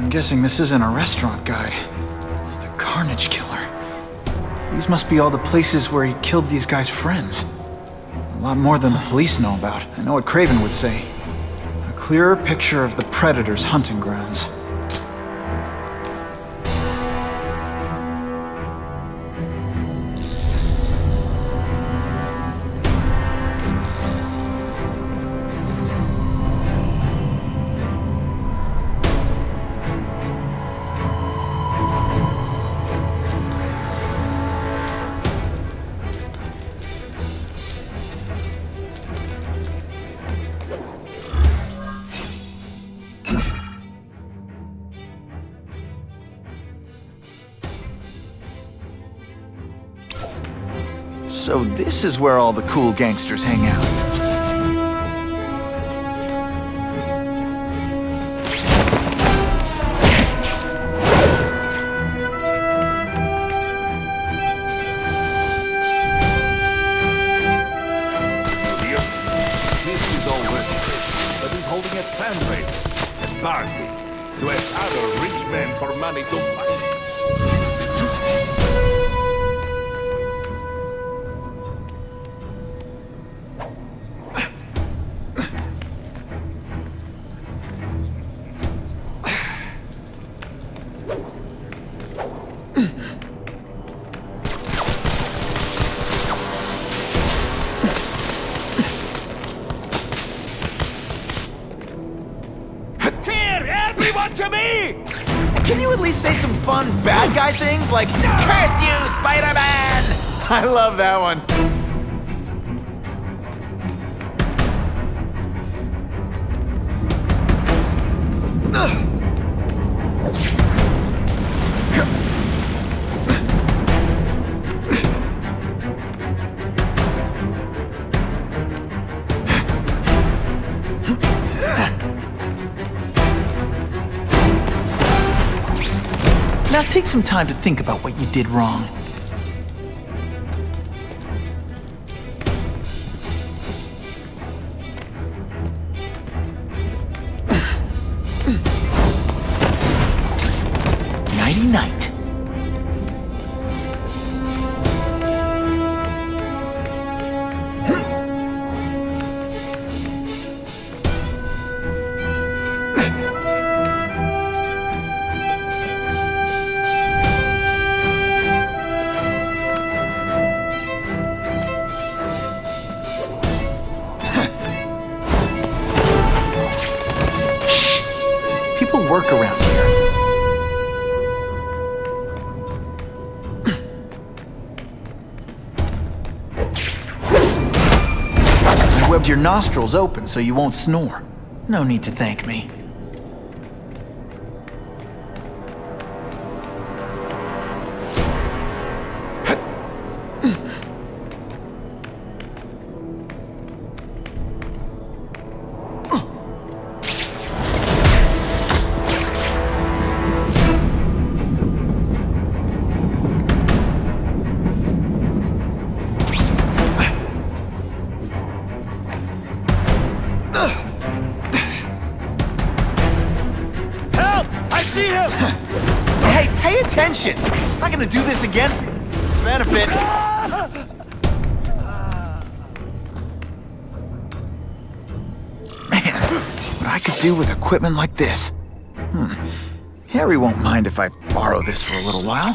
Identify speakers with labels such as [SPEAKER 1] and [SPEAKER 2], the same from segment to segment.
[SPEAKER 1] I'm guessing this isn't a restaurant guide. The Carnage Killer. These must be all the places where he killed these guys' friends. A lot more than the police know about. I know what Craven would say. A clearer picture of the Predator's hunting grounds. So this is where all the cool gangsters hang out.
[SPEAKER 2] This is all West, but he's holding a fundraiser at Barkley to ask other rich men for money to buy.
[SPEAKER 3] To me!
[SPEAKER 1] Can you at least say some fun bad guy things like, "Curse you, Spider-Man"? I love that one. Now take some time to think about what you did wrong. Nighty-night. Work around here. I webbed your nostrils open so you won't snore. No need to thank me. Hey, pay attention! I'm not gonna do this again for your benefit. Man, what I could do with equipment like this. Harry won't mind if I borrow this for a little while.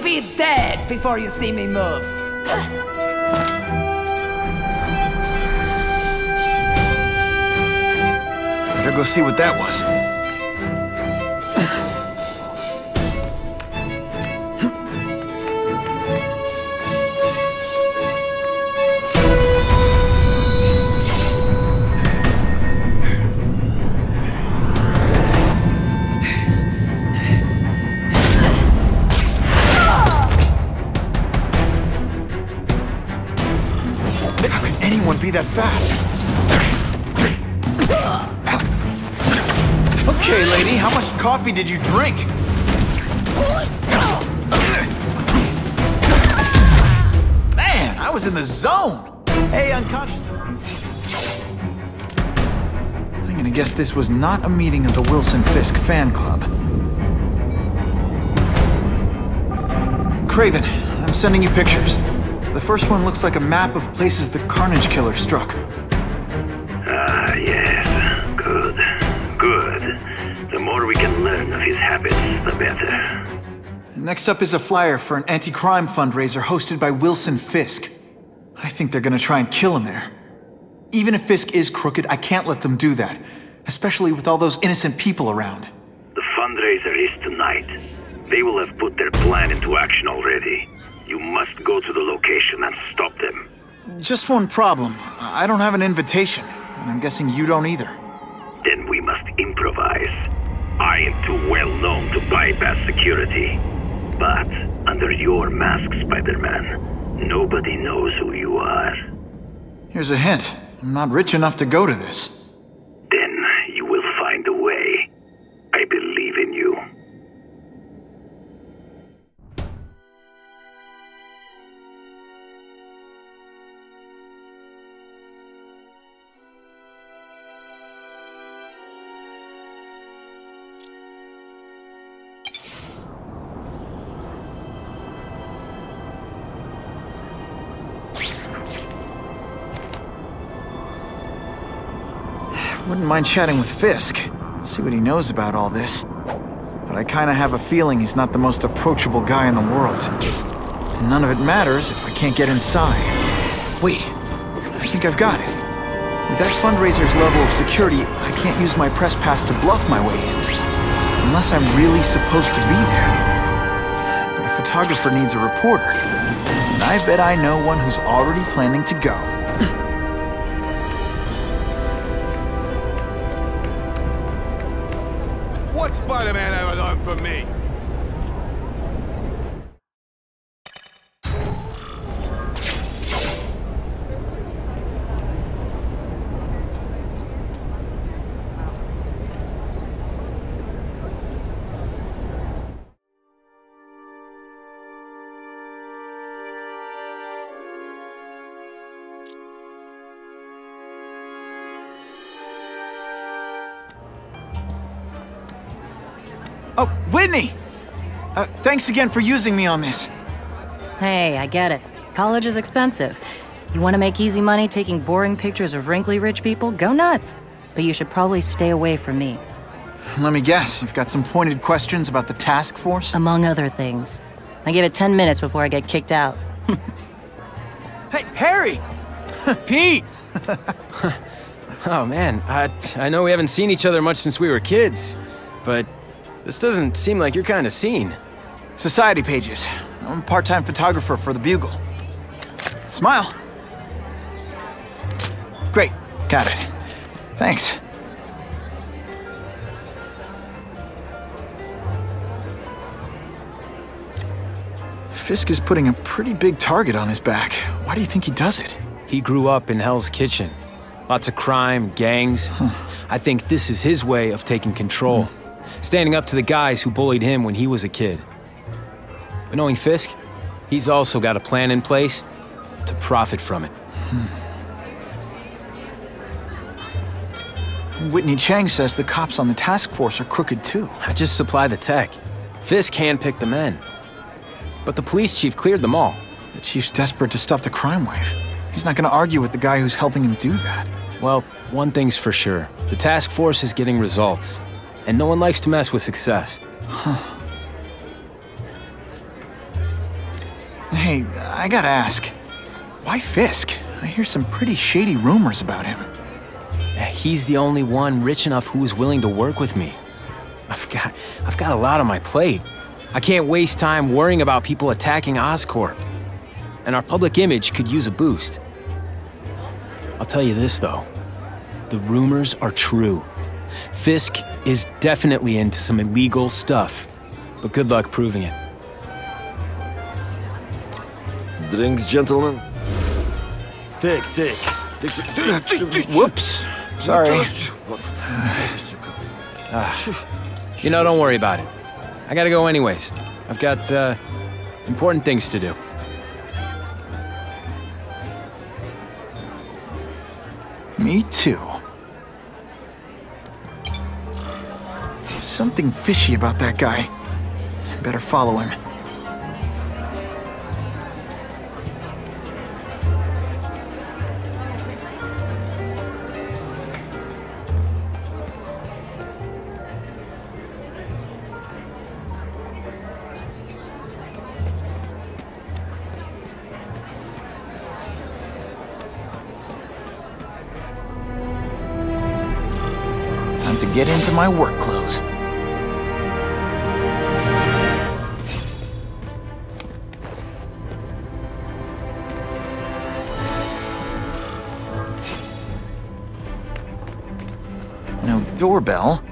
[SPEAKER 3] Be dead before you see me move.
[SPEAKER 1] Better go see what that was. anyone be that fast. Okay, lady, how much coffee did you drink? Man, I was in the zone. Hey, unconscious. I'm gonna guess this was not a meeting of the Wilson Fisk fan club. Craven, I'm sending you pictures. The first one looks like a map of places the Carnage Killer struck.
[SPEAKER 4] Ah, yes. Good. Good. The more we can learn of his habits, the better.
[SPEAKER 1] Next up is a flyer for an anti-crime fundraiser hosted by Wilson Fisk. I think they're gonna try and kill him there. Even if Fisk is crooked, I can't let them do that. Especially with all those innocent people around.
[SPEAKER 4] The fundraiser is tonight. They will have put their plan into action already. You must go to the location and stop them.
[SPEAKER 1] Just one problem. I don't have an invitation, and I'm guessing you don't either.
[SPEAKER 4] Then we must improvise. I am too well known to bypass security. But under your mask, Spider-Man, nobody knows who you are.
[SPEAKER 1] Here's a hint. I'm not rich enough to go to this.
[SPEAKER 4] Then you will find a way. I believe in you.
[SPEAKER 1] Wouldn't mind chatting with Fisk, see what he knows about all this. But I kinda have a feeling he's not the most approachable guy in the world. And none of it matters if I can't get inside. Wait, I think I've got it. With that fundraiser's level of security, I can't use my press pass to bluff my way in. Unless I'm really supposed to be there. But a photographer needs a reporter. And I bet I know one who's already planning to go.
[SPEAKER 2] What's Spider-Man ever done for me?
[SPEAKER 1] Oh, Whitney! Thanks again for using me on this.
[SPEAKER 5] Hey, I get it. College is expensive. You want to make easy money taking boring pictures of wrinkly rich people? Go nuts. But you should probably stay away from me.
[SPEAKER 1] Let me guess, you've got some pointed questions about the task force?
[SPEAKER 5] Among other things. I give it 10 minutes before I get kicked out.
[SPEAKER 1] Hey, Harry!
[SPEAKER 6] Pete! Oh man, I know we haven't seen each other much since we were kids, but this doesn't seem like your kind of scene.
[SPEAKER 1] Society pages. I'm a part-time photographer for the Bugle. Smile. Great, got it. Thanks. Fisk is putting a pretty big target on his back. Why do you think he does it?
[SPEAKER 6] He grew up in Hell's Kitchen. Lots of crime, gangs. I think this is his way of taking control. Standing up to the guys who bullied him when he was a kid. But knowing Fisk, he's also got a plan in place to profit from it.
[SPEAKER 1] Whitney Chang says the cops on the task force are crooked too.
[SPEAKER 6] I just supply the tech. Fisk handpicked the men. But the police chief cleared them all.
[SPEAKER 1] The chief's desperate to stop the crime wave. He's not gonna argue with the guy who's helping him do that.
[SPEAKER 6] Well, one thing's for sure. The task force is getting results. And no one likes to mess with success.
[SPEAKER 1] Hey, I gotta ask. Why Fisk? I hear some pretty shady rumors about him.
[SPEAKER 6] He's the only one rich enough who is willing to work with me. I've got a lot on my plate. I can't waste time worrying about people attacking Oscorp. And our public image could use a boost. I'll tell you this, though. The rumors are true. Fisk is definitely into some illegal stuff. But good luck proving it.
[SPEAKER 7] Drinks, gentlemen? Take
[SPEAKER 1] Whoops. Sorry.
[SPEAKER 6] You know, don't worry about it. I gotta go anyways. I've got, important things to do.
[SPEAKER 1] Me too. Something fishy about that guy. Better follow him. Time to get into my work clothes. No doorbell.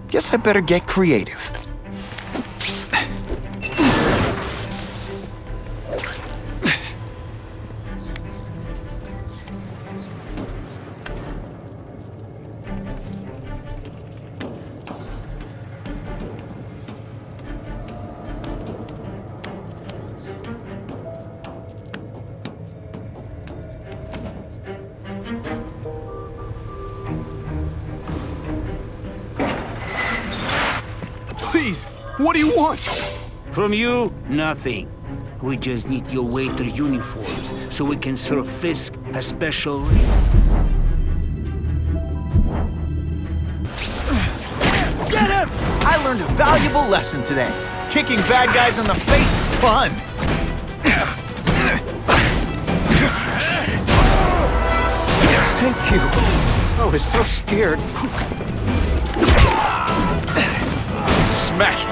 [SPEAKER 1] Guess I better get creative.
[SPEAKER 7] Please, what do you want?
[SPEAKER 8] From you, nothing. We just need your waiter uniforms so we can serve Fisk a special rate.
[SPEAKER 1] Get him! I learned a valuable lesson today. Kicking bad guys in the face is fun. Thank you. I was so scared.
[SPEAKER 7] Smashed.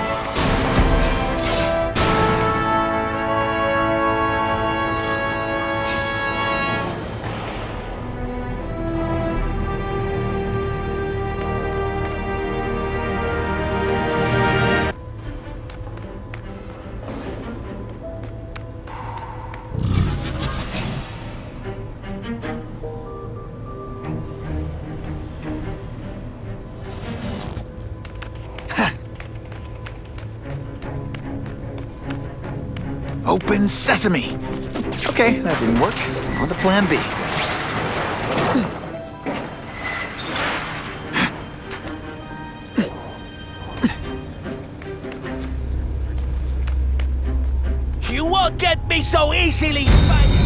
[SPEAKER 1] Open sesame! Okay, that didn't work. On to plan B.
[SPEAKER 8] You won't get me so easily, Spider!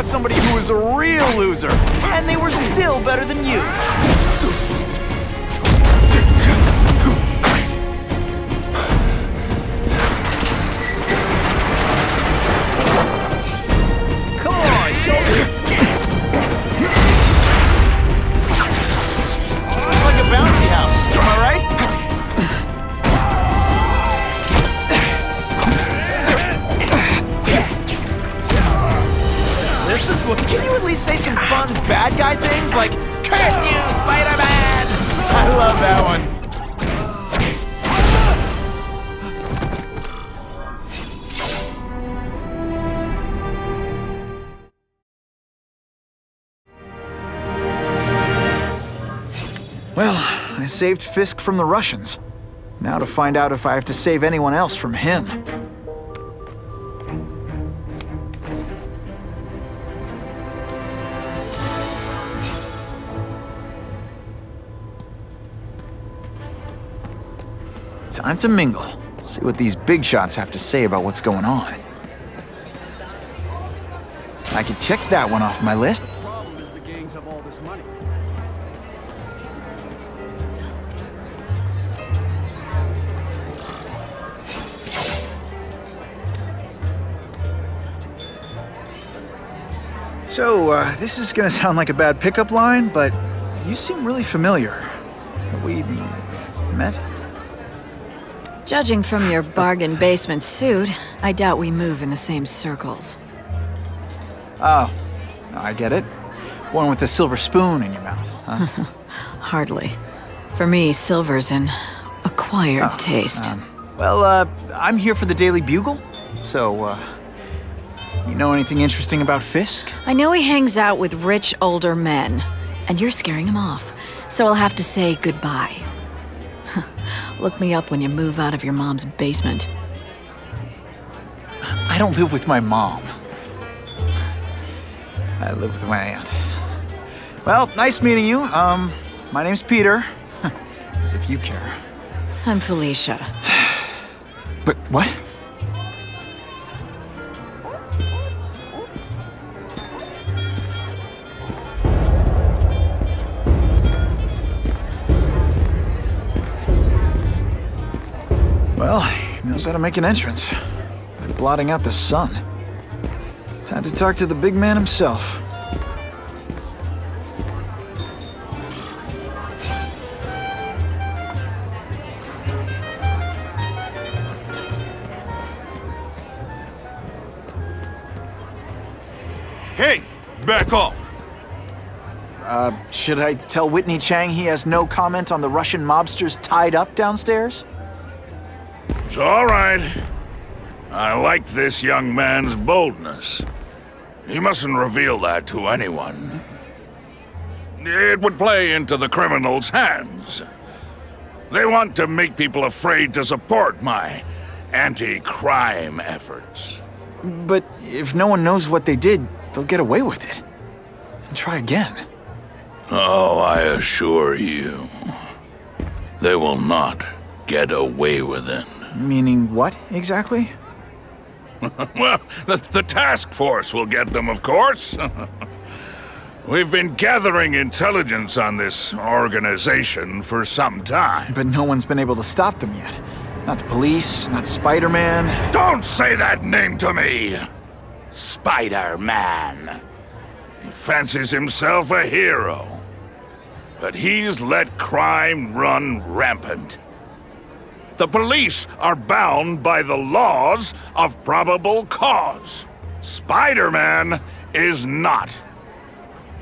[SPEAKER 1] Somebody who was a real loser, and they were still better than you.
[SPEAKER 8] Come on, show me.
[SPEAKER 1] It's like a bouncy house, am I right? Can you at least say some fun bad guy things like, "Curse you, Spider-Man"? I love that one. Well, I saved Fisk from the Russians. Now to find out if I have to save anyone else from him. Time to mingle. See what these big shots have to say about what's going on. I can check that one off my list.
[SPEAKER 7] The problem is the gangs have all this money.
[SPEAKER 1] So, this is gonna sound like a bad pickup line, but you seem really familiar. Have we met?
[SPEAKER 9] Judging from your bargain basement suit, I doubt we move in the same circles.
[SPEAKER 1] Oh, I get it. One with a silver spoon in your mouth, huh?
[SPEAKER 9] Hardly. For me, silver's an acquired taste.
[SPEAKER 1] Well, I'm here for the Daily Bugle, so, you know anything interesting about Fisk?
[SPEAKER 9] I know he hangs out with rich older men, and you're scaring him off, so I'll have to say goodbye. Look me up when you move out of your mom's basement.
[SPEAKER 1] I don't live with my mom. I live with my aunt. Well, nice meeting you. My name's Peter. As if you care.
[SPEAKER 9] I'm Felicia.
[SPEAKER 1] But what? Well, he knows how to make an entrance by blotting out the sun. Time to talk to the big man himself.
[SPEAKER 2] Hey, back off.
[SPEAKER 1] Should I tell Whitney Chang he has no comment on the Russian mobsters tied up downstairs?
[SPEAKER 2] It's all right. I like this young man's boldness. He mustn't reveal that to anyone. It would play into the criminals' hands. They want to make people afraid to support my anti-crime efforts.
[SPEAKER 1] But if no one knows what they did, they'll get away with it. And try again.
[SPEAKER 2] Oh, I assure you, they will not get away with it.
[SPEAKER 1] Meaning what, exactly?
[SPEAKER 2] Well, the task force will get them, of course. We've been gathering intelligence on this organization for some time.
[SPEAKER 1] But no one's been able to stop them yet. Not the police, not Spider-Man.
[SPEAKER 2] Don't say that name to me! Spider-Man. He fancies himself a hero. But he's let crime run rampant. The police are bound by the laws of probable cause. Spider-Man is not.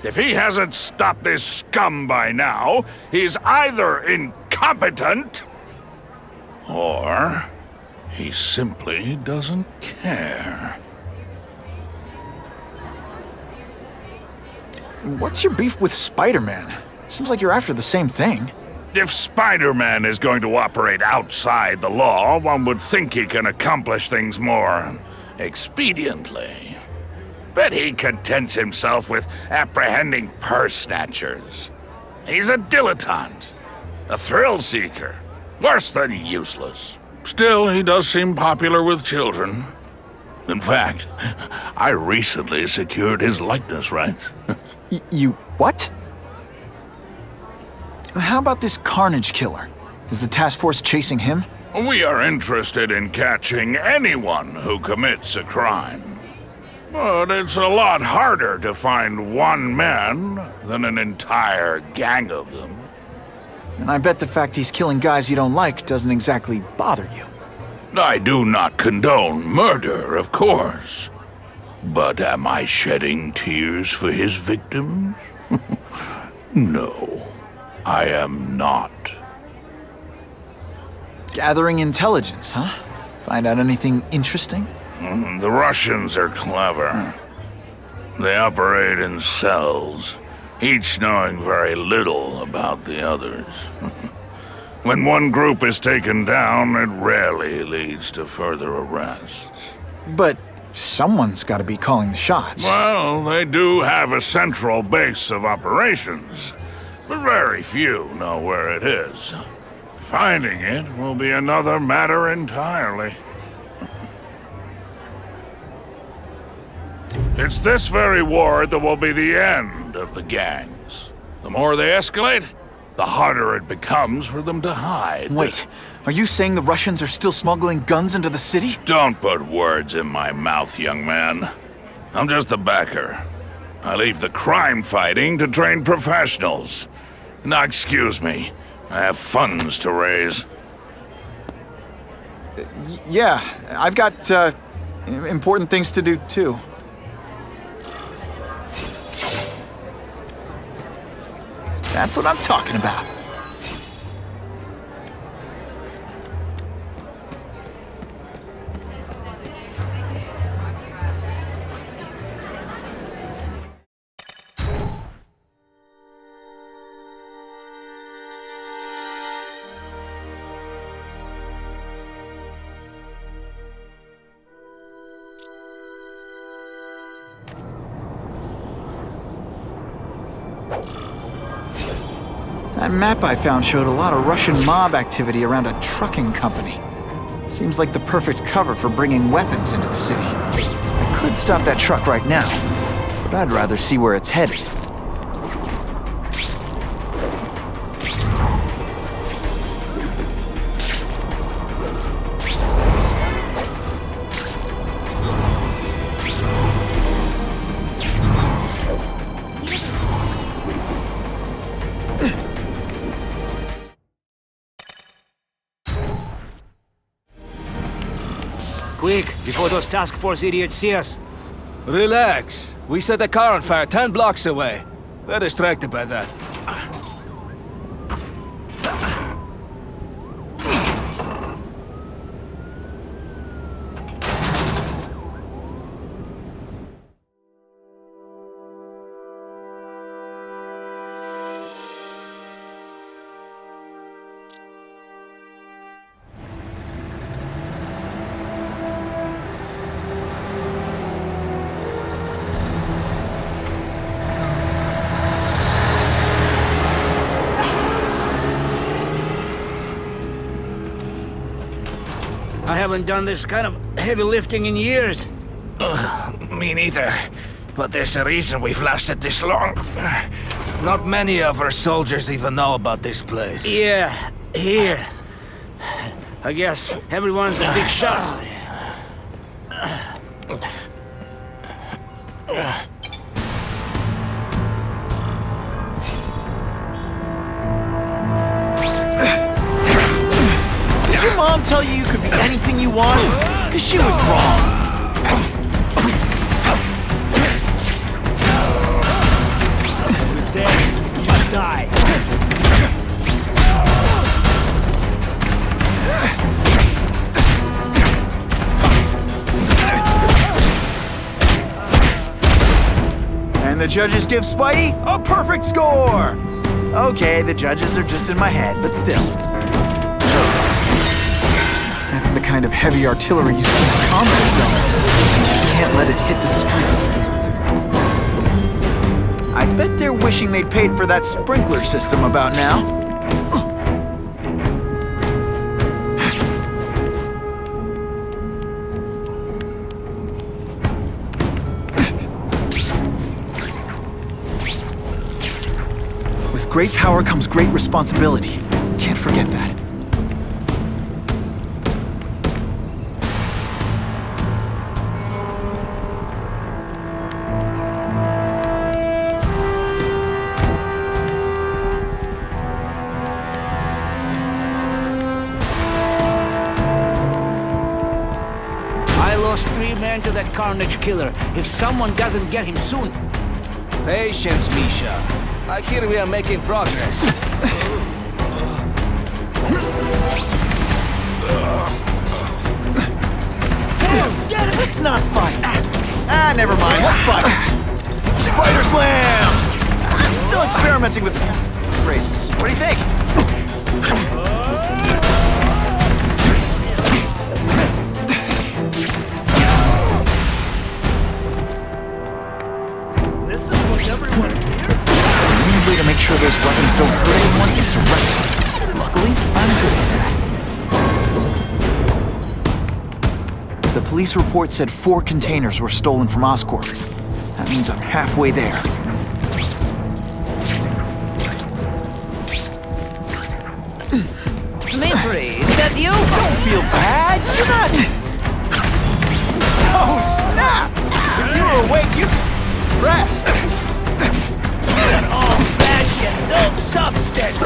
[SPEAKER 2] If he hasn't stopped this scum by now, he's either incompetent or he simply doesn't care.
[SPEAKER 1] What's your beef with Spider-Man? Seems like you're after the same thing.
[SPEAKER 2] If Spider-Man is going to operate outside the law, one would think he can accomplish things more expediently. But he contents himself with apprehending purse snatchers. He's a dilettante, a thrill seeker, worse than useless. Still, he does seem popular with children. In fact, I recently secured his likeness rights.
[SPEAKER 1] You what? How about this Carnage Killer? Is the task force chasing him?
[SPEAKER 2] We are interested in catching anyone who commits a crime. But it's a lot harder to find one man than an entire gang of them.
[SPEAKER 1] And I bet the fact he's killing guys you don't like doesn't exactly bother you.
[SPEAKER 2] I do not condone murder, of course. But am I shedding tears for his victims? No, I am not.
[SPEAKER 1] Gathering intelligence, huh? Find out anything interesting?
[SPEAKER 2] The Russians are clever. They operate in cells, each knowing very little about the others. When one group is taken down, it rarely leads to further arrests.
[SPEAKER 1] But someone's got to be calling the shots.
[SPEAKER 2] Well, they do have a central base of operations, but very few know where it is. Finding it will be another matter entirely. It's this very war that will be the end of the gangs. The more they escalate, the harder it becomes for them to hide.
[SPEAKER 1] Wait, are you saying the Russians are still smuggling guns into the city?
[SPEAKER 2] Don't put words in my mouth, young man. I'm just the backer. I leave the crime fighting to trained professionals. Now, excuse me. I have funds to raise.
[SPEAKER 1] Yeah, I've got, important things to do, too. That's what I'm talking about. That map I found showed a lot of Russian mob activity around a trucking company. Seems like the perfect cover for bringing weapons into the city. I could stop that truck right now, but I'd rather see where it's headed.
[SPEAKER 8] Quick, before those task force idiots see us.
[SPEAKER 10] Relax. We set a car on fire 10 blocks away. They're distracted by that.
[SPEAKER 8] I haven't done this kind of heavy lifting in years.
[SPEAKER 10] Me neither. But there's a reason we've lasted this long. Not many of our soldiers even know about this place.
[SPEAKER 8] Yeah, here. I guess everyone's a big shot.
[SPEAKER 1] Did your mom tell you you could be anything you wanted? Because she was wrong.
[SPEAKER 8] You die.
[SPEAKER 1] And the judges give Spidey a perfect score! Okay, the judges are just in my head, but still. That's the kind of heavy artillery you see in a combat zone. You can't let it hit the streets. I bet they're wishing they'd paid for that sprinkler system about now. With great power comes great responsibility. Can't forget that.
[SPEAKER 8] Three men to that carnage killer. If someone doesn't get him soon.
[SPEAKER 10] Patience, Misha. I hear we are making progress.
[SPEAKER 1] Let's not fight. Never mind. Let's fight. Spider Slam! I'm still experimenting with phrases. What do you think? To make sure those weapons don't hurt anyone is to wreck them. Luckily, I'm good at that. The police report said 4 containers were stolen from Oscorp. That means I'm halfway there.
[SPEAKER 3] Dmitri, is that you?
[SPEAKER 1] Don't feel bad. You're not. Oh, snap! If you were awake, you'd rest.
[SPEAKER 3] An old-fashioned, no substance.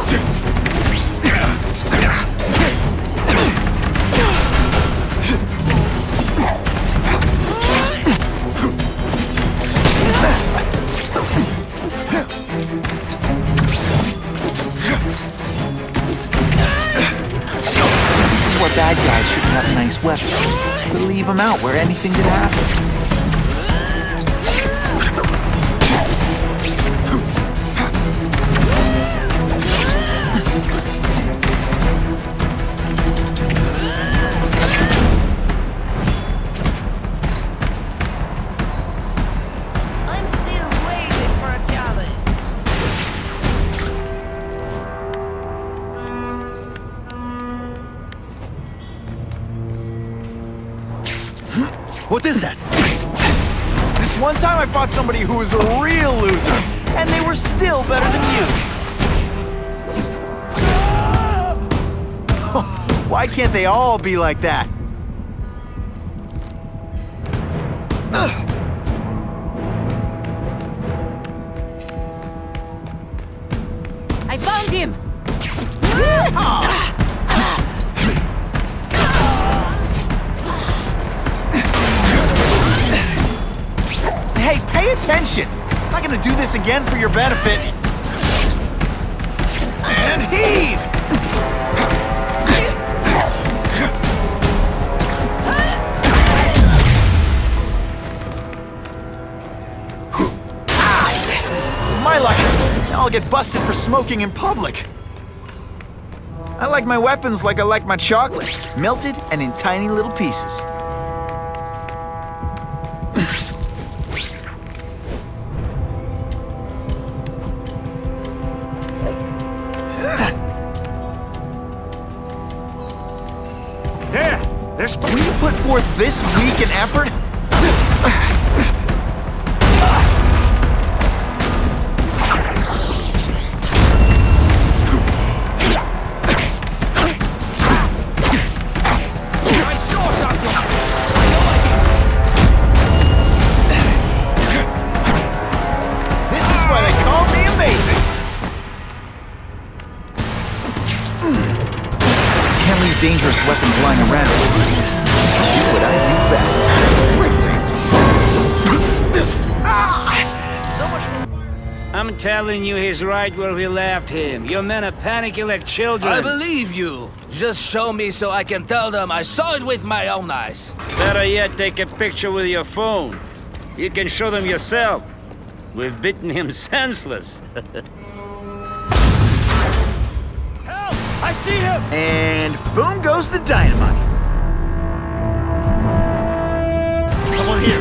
[SPEAKER 1] bad guys shouldn't have nice weapons. But leave them out where anything could happen.
[SPEAKER 11] What is that?
[SPEAKER 1] This one time I fought somebody who was a real loser, and they were still better than you. Why can't they all be like that?
[SPEAKER 5] I found him!
[SPEAKER 1] Hey, pay attention! I'm not gonna do this again for your benefit. And heave! My luck, now I'll get busted for smoking in public. I like my weapons like I like my chocolate, melted and in tiny little pieces. When you put forth this week and effort,
[SPEAKER 3] I saw something!
[SPEAKER 1] this is why they call me amazing. Can't leave dangerous weapons lying around. Do what I do best. Break things. So much.
[SPEAKER 8] I'm telling you, he's right where we left him. Your men are panicking like children.
[SPEAKER 10] I believe you. Just show me so I can tell them I saw it with my own eyes.
[SPEAKER 8] Better yet, take a picture with your phone. You can show them yourself. We've beaten him senseless.
[SPEAKER 11] Help! I see him!
[SPEAKER 1] And boom goes the dynamite.
[SPEAKER 11] Someone here.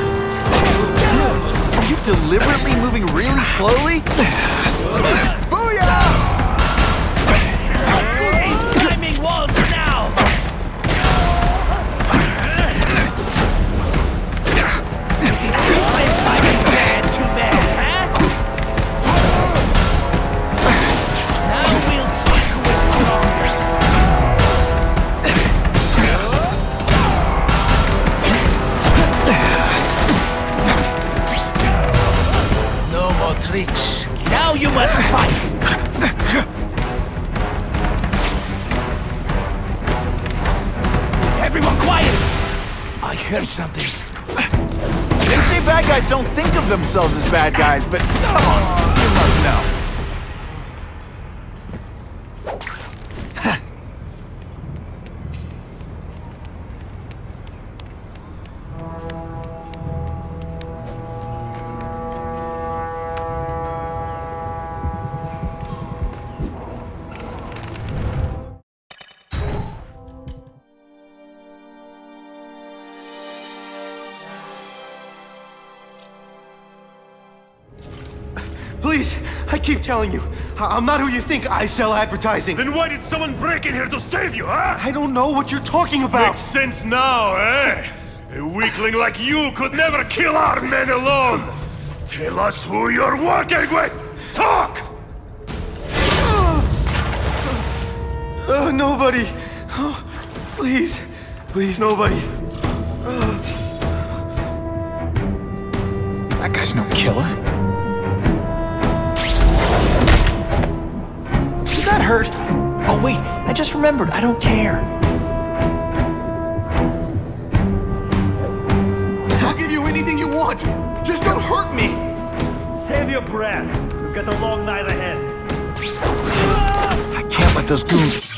[SPEAKER 1] Are you deliberately moving really slowly? Booyah!
[SPEAKER 3] He's climbing walls now! Is I'm fighting bad too bad, huh? Now we'll see who is stronger. No more tricks. Now you must fight! Everyone quiet! I heard something.
[SPEAKER 1] They say bad guys don't think of themselves as bad guys, but come on, you must know.
[SPEAKER 11] Please, I keep telling you, I'm not who you think. I sell advertising.
[SPEAKER 12] Then why did someone break in here to save you, huh?
[SPEAKER 11] I don't know what you're talking about.
[SPEAKER 12] Makes sense now, eh? A weakling like you could never kill our men alone! Tell us who you're working with! Talk!
[SPEAKER 11] Nobody. Oh, please. Please, nobody.
[SPEAKER 1] That guy's no killer. Did that hurt? Oh wait, I just remembered, I don't care.
[SPEAKER 11] I'll give you anything you want. Just don't hurt me.
[SPEAKER 12] Save your breath. We've got a long night ahead.
[SPEAKER 1] I can't let those goons...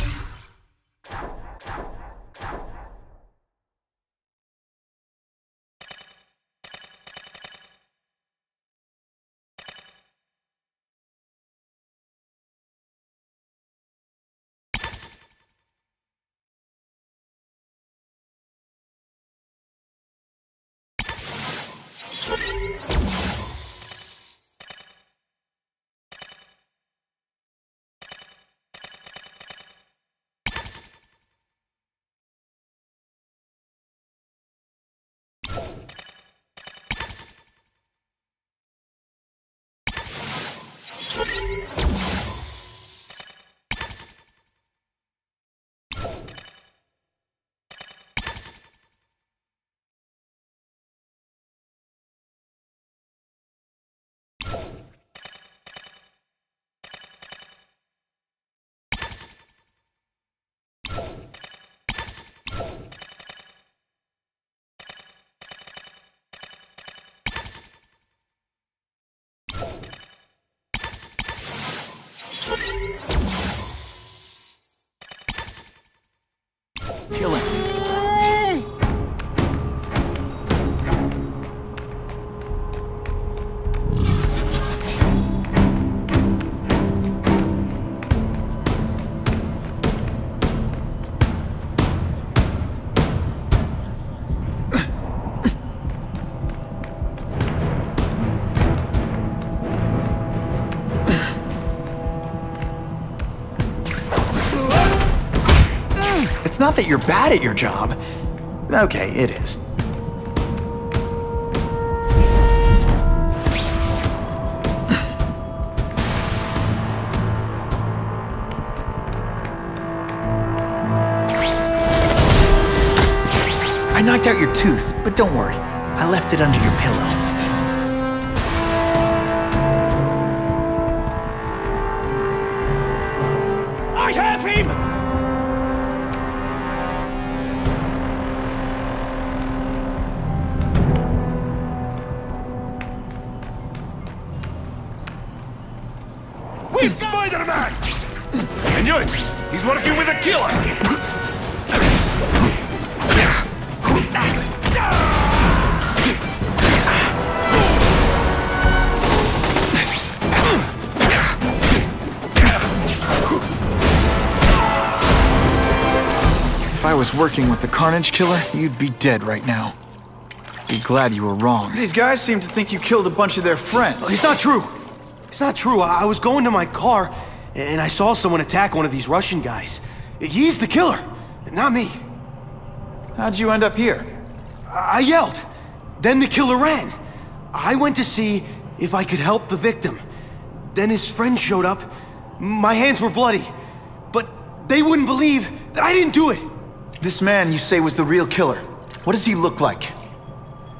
[SPEAKER 1] Kill him. It's not that you're bad at your job. Okay, it is. I knocked out your tooth, but don't worry. I left it under your pillow.
[SPEAKER 3] I have him!
[SPEAKER 12] It's Spider-Man! I knew it! He's working with a killer!
[SPEAKER 1] If I was working with the Carnage Killer, you'd be dead right now. Be glad you were wrong. These guys seem to think you killed a bunch of their friends.
[SPEAKER 11] It's not true! It's not true. I was going to my car, and I saw someone attack one of these Russian guys. He's the killer, not me.
[SPEAKER 1] How'd you end up here?
[SPEAKER 11] I yelled. Then the killer ran. I went to see if I could help the victim. Then his friend showed up. My hands were bloody, but they wouldn't believe that I didn't do it.
[SPEAKER 1] This man you say was the real killer. What does he look like?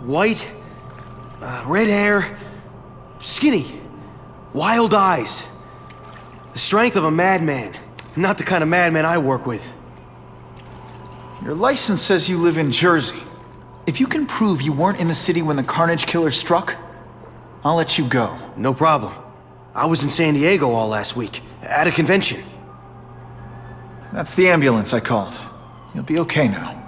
[SPEAKER 11] White, red hair, skinny. Wild eyes. The strength of a madman. Not the kind of madman I work with.
[SPEAKER 1] Your license says you live in Jersey. If you can prove you weren't in the city when the Carnage Killer struck, I'll let you go.
[SPEAKER 11] No problem. I was in San Diego all last week, at a convention.
[SPEAKER 1] That's the ambulance I called. You'll be okay now.